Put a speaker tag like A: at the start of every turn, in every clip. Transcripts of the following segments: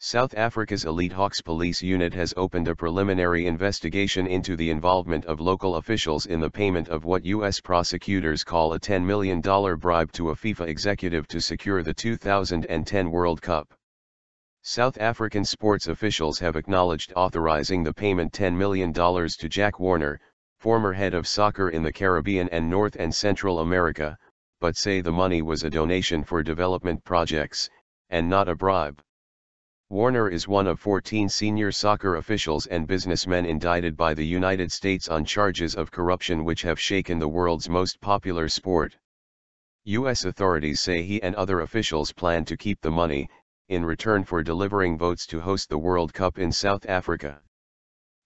A: South Africa's elite Hawks police unit has opened a preliminary investigation into the involvement of local officials in the payment of what U.S. prosecutors call a $10 million bribe to a FIFA executive to secure the 2010 World Cup. South African sports officials have acknowledged authorizing the payment $10 million to Jack Warner, former head of soccer in the Caribbean and North and Central America, but say the money was a donation for development projects, and not a bribe. Warner is one of 14 senior soccer officials and businessmen indicted by the United States on charges of corruption which have shaken the world's most popular sport. U.S. authorities say he and other officials plan to keep the money, in return for delivering votes to host the World Cup in South Africa.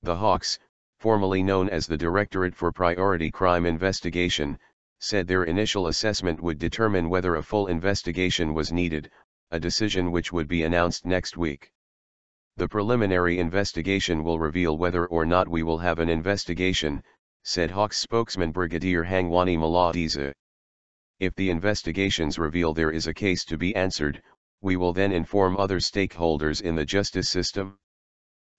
A: The Hawks, formerly known as the Directorate for Priority Crime Investigation, said their initial assessment would determine whether a full investigation was needed, a decision which would be announced next week. The preliminary investigation will reveal whether or not we will have an investigation, said Hawks spokesman Brigadier Hangwani Mulaudzi. If the investigations reveal there is a case to be answered, we will then inform other stakeholders in the justice system.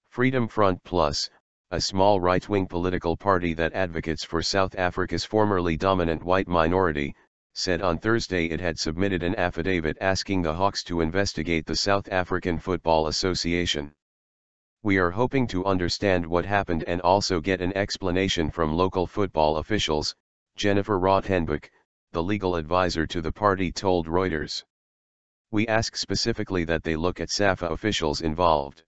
A: Freedom Front Plus, a small right-wing political party that advocates for South Africa's formerly dominant white minority, said on Thursday it had submitted an affidavit asking the Hawks to investigate the South African Football Association. We are hoping to understand what happened and also get an explanation from local football officials, Jennifer Rothenbuch, the legal advisor to the party told Reuters. We ask specifically that they look at SAFA officials involved.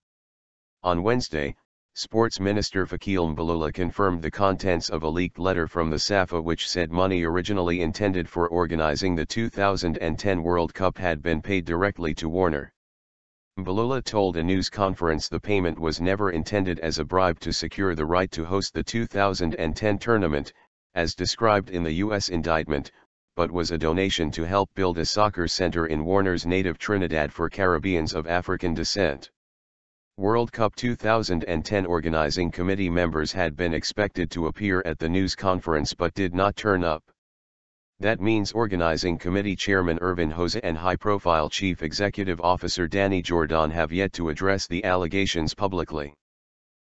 A: On Wednesday, Sports Minister Fikile Mbalula confirmed the contents of a leaked letter from the SAFA which said money originally intended for organizing the 2010 World Cup had been paid directly to Warner. Mbalula told a news conference the payment was never intended as a bribe to secure the right to host the 2010 tournament, as described in the U.S. indictment, but was a donation to help build a soccer center in Warner's native Trinidad for Caribbeans of African descent. World Cup 2010 organizing committee members had been expected to appear at the news conference but did not turn up. That means organizing committee chairman Irvin Jose and high-profile chief executive officer Danny Jordan have yet to address the allegations publicly.